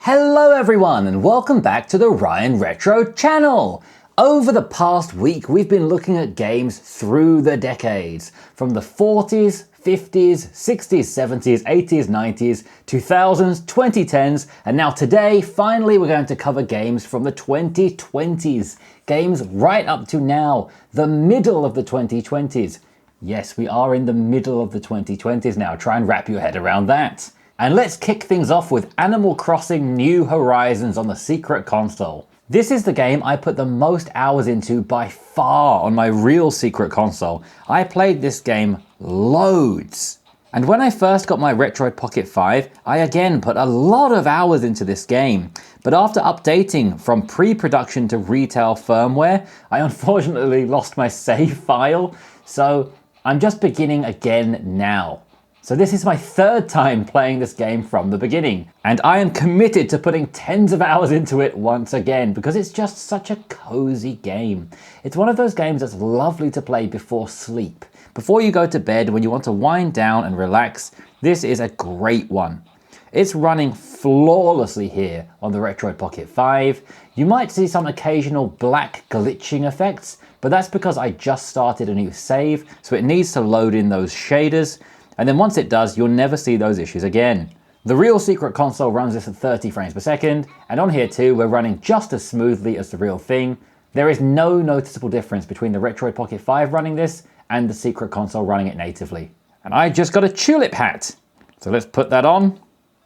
Hello everyone and welcome back to the Ryan Retro channel. Over the past week we've been looking at games through the decades, from the 40s, 50s, 60s, 70s, 80s, 90s, 2000s, 2010s, and now today finally we're going to cover games from the 2020s. Games right up to now, the middle of the 2020s. Yes, we are in the middle of the 2020s now. Try and wrap your head around that. And let's kick things off with Animal Crossing New Horizons on the Secret Console. This is the game I put the most hours into by far on my real Secret Console. I played this game loads. And when I first got my Retroid Pocket 5, I again put a lot of hours into this game. But after updating from pre-production to retail firmware, I unfortunately lost my save file. So I'm just beginning again now. So this is my third time playing this game from the beginning, and I am committed to putting tens of hours into it once again because it's just such a cozy game. It's one of those games that's lovely to play before sleep. Before you go to bed, when you want to wind down and relax, this is a great one. It's running flawlessly here on the Retroid Pocket 5. You might see some occasional black glitching effects, but that's because I just started a new save, so it needs to load in those shaders. And then once it does, you'll never see those issues again. The real Secret Console runs this at 30 frames per second, and on here too, we're running just as smoothly as the real thing. There is no noticeable difference between the Retroid Pocket 5 running this and the Secret Console running it natively. And I just got a tulip hat. So let's put that on.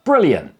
Brilliant.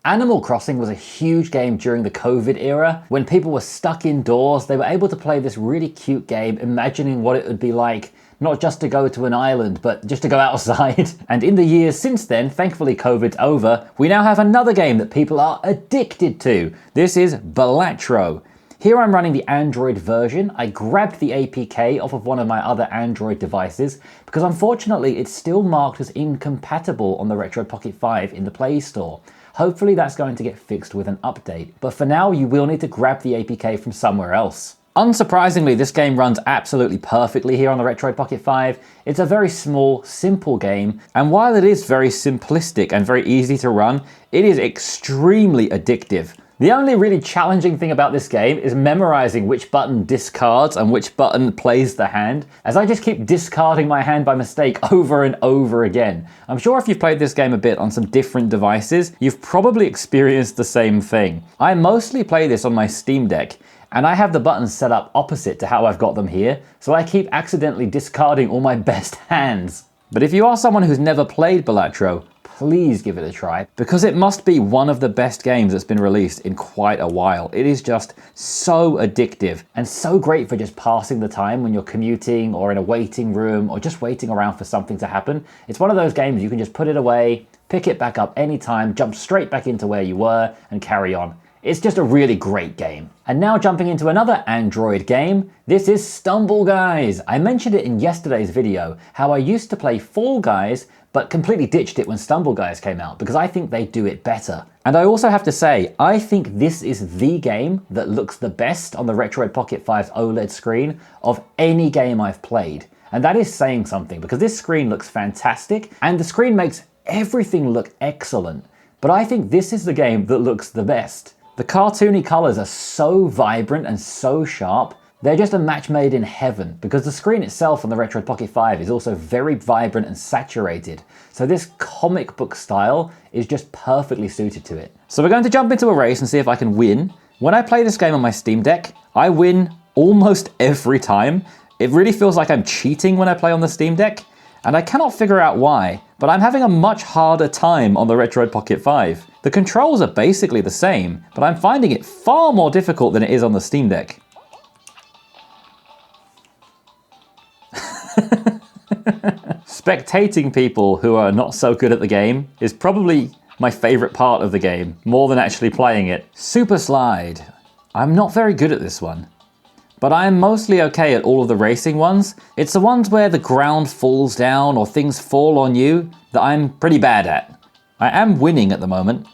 Animal Crossing was a huge game during the COVID era. When people were stuck indoors, they were able to play this really cute game, imagining what it would be like not just to go to an island, but just to go outside. And in the years since then, thankfully COVID's over, we now have another game that people are addicted to. This is Balatro. Here I'm running the Android version. I grabbed the APK off of one of my other Android devices because unfortunately it's still marked as incompatible on the Retroid Pocket 5 in the Play Store. Hopefully that's going to get fixed with an update, but for now you will need to grab the APK from somewhere else. Unsurprisingly, this game runs absolutely perfectly here on the Retroid Pocket 5. It's a very small, simple game, and while it is very simplistic and very easy to run, it is extremely addictive. The only really challenging thing about this game is memorizing which button discards and which button plays the hand, as I just keep discarding my hand by mistake over and over again. I'm sure if you've played this game a bit on some different devices, you've probably experienced the same thing. I mostly play this on my Steam Deck, and I have the buttons set up opposite to how I've got them here, so I keep accidentally discarding all my best hands. But if you are someone who's never played Balatro, please give it a try, because it must be one of the best games that's been released in quite a while. It is just so addictive and so great for just passing the time when you're commuting or in a waiting room or just waiting around for something to happen. It's one of those games you can just put it away, pick it back up anytime, jump straight back into where you were and carry on. It's just a really great game. And now jumping into another Android game, this is Stumble Guys. I mentioned it in yesterday's video, how I used to play Fall Guys, but completely ditched it when Stumble Guys came out because I think they do it better. And I also have to say, I think this is the game that looks the best on the Retroid Pocket 5's OLED screen of any game I've played. And that is saying something because this screen looks fantastic and the screen makes everything look excellent. But I think this is the game that looks the best. The cartoony colors are so vibrant and so sharp, they're just a match made in heaven because the screen itself on the Retroid Pocket 5 is also very vibrant and saturated. So this comic book style is just perfectly suited to it. So we're going to jump into a race and see if I can win. When I play this game on my Steam Deck, I win almost every time. It really feels like I'm cheating when I play on the Steam Deck, and I cannot figure out why, but I'm having a much harder time on the Retroid Pocket 5. The controls are basically the same, but I'm finding it far more difficult than it is on the Steam Deck. Spectating people who are not so good at the game is probably my favorite part of the game, more than actually playing it. Super Slide. I'm not very good at this one, but I am mostly okay at all of the racing ones. It's the ones where the ground falls down or things fall on you that I'm pretty bad at. I am winning at the moment.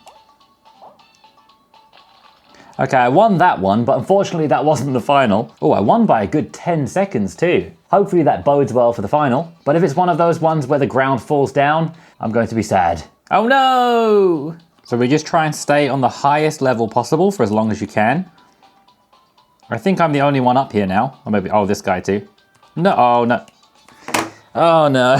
Okay, I won that one, but unfortunately that wasn't the final. Oh, I won by a good 10 seconds too. Hopefully that bodes well for the final. But if it's one of those ones where the ground falls down, I'm going to be sad. Oh no! So we just try and stay on the highest level possible for as long as you can. I think I'm the only one up here now. Or maybe, oh, this guy too. No, oh no. Oh no.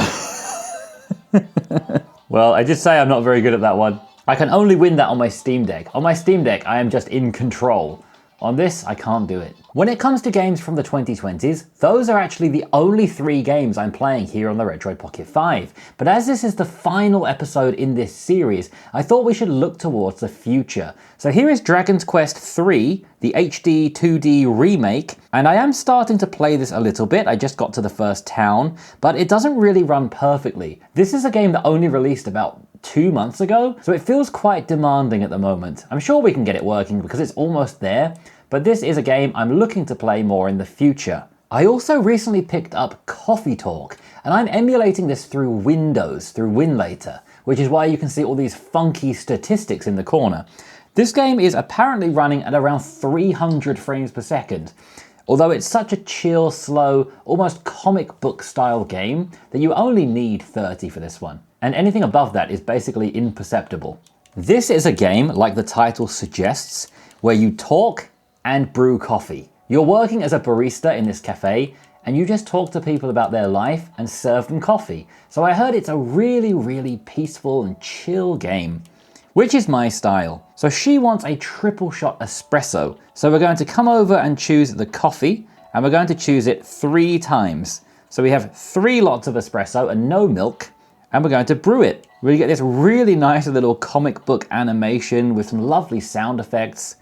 Well, I did say I'm not very good at that one. I can only win that on my Steam Deck. On my Steam Deck, I am just in control. On this, I can't do it. When it comes to games from the 2020s, those are actually the only 3 games I'm playing here on the Retroid Pocket 5. But as this is the final episode in this series, I thought we should look towards the future. So here is Dragon's Quest 3, the HD 2D remake, and I am starting to play this a little bit. I just got to the first town, but it doesn't really run perfectly. This is a game that only released about 2 months ago, so it feels quite demanding at the moment. I'm sure we can get it working because it's almost there, but this is a game I'm looking to play more in the future. I also recently picked up Coffee Talk, and I'm emulating this through Windows, through Winlator, which is why you can see all these funky statistics in the corner. This game is apparently running at around 300 frames per second, although it's such a chill, slow, almost comic book style game that you only need 30 for this one. And anything above that is basically imperceptible. This is a game, like the title suggests, where you talk and brew coffee. You're working as a barista in this cafe, and you just talk to people about their life and serve them coffee. So I heard it's a really, really peaceful and chill game, which is my style. So she wants a triple shot espresso. So we're going to come over and choose the coffee, and we're going to choose it 3 times. So we have 3 lots of espresso and no milk, and we're going to brew it. We get this really nice little comic book animation with some lovely sound effects,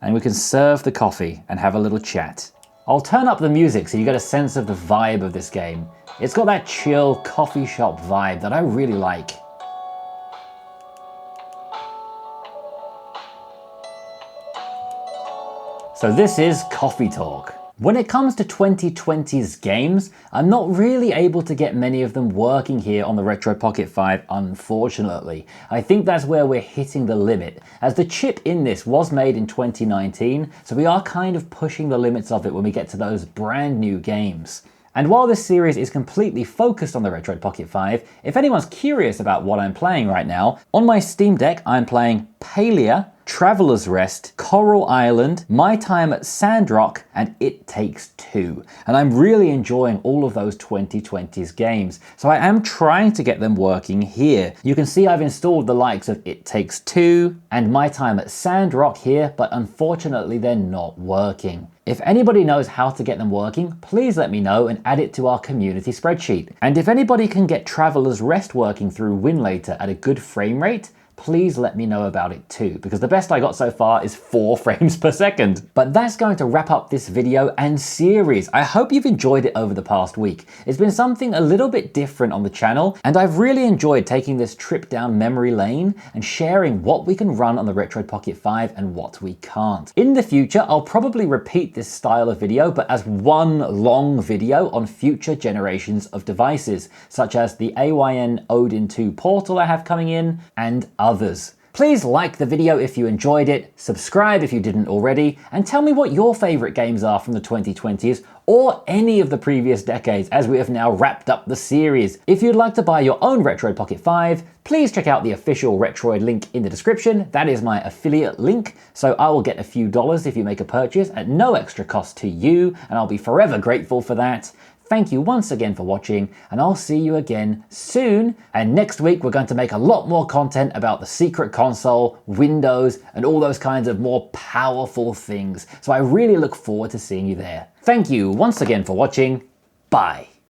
and we can serve the coffee and have a little chat. I'll turn up the music so you get a sense of the vibe of this game. It's got that chill coffee shop vibe that I really like. So this is Coffee Talk. When it comes to 2020's games, I'm not really able to get many of them working here on the Retroid Pocket 5, unfortunately. I think that's where we're hitting the limit, as the chip in this was made in 2019, so we are kind of pushing the limits of it when we get to those brand new games. And while this series is completely focused on the Retroid Pocket 5, if anyone's curious about what I'm playing right now, on my Steam Deck I'm playing Palia, Traveler's Rest, Coral Island, My Time at Sandrock, and It Takes Two. And I'm really enjoying all of those 2020's games, so I am trying to get them working here. You can see I've installed the likes of It Takes Two and My Time at Sandrock here, but unfortunately they're not working. If anybody knows how to get them working, please let me know and add it to our community spreadsheet. And if anybody can get Traveler's Rest working through Winlator at a good frame rate, please let me know about it too, because the best I got so far is 4 frames per second. But that's going to wrap up this video and series. I hope you've enjoyed it over the past week. It's been something a little bit different on the channel, and I've really enjoyed taking this trip down memory lane and sharing what we can run on the Retroid Pocket 5 and what we can't. In the future, I'll probably repeat this style of video, but as one long video on future generations of devices, such as the AYN Odin 2 Portal I have coming in, and others. Please like the video if you enjoyed it, subscribe if you didn't already, and tell me what your favorite games are from the 2020s or any of the previous decades, as we have now wrapped up the series. If you'd like to buy your own Retroid Pocket 5, please check out the official Retroid link in the description. That is my affiliate link, so I will get a few dollars if you make a purchase at no extra cost to you, and I'll be forever grateful for that. Thank you once again for watching, and I'll see you again soon. And next week, we're going to make a lot more content about the secret console, Windows, and all those kinds of more powerful things. So I really look forward to seeing you there. Thank you once again for watching. Bye.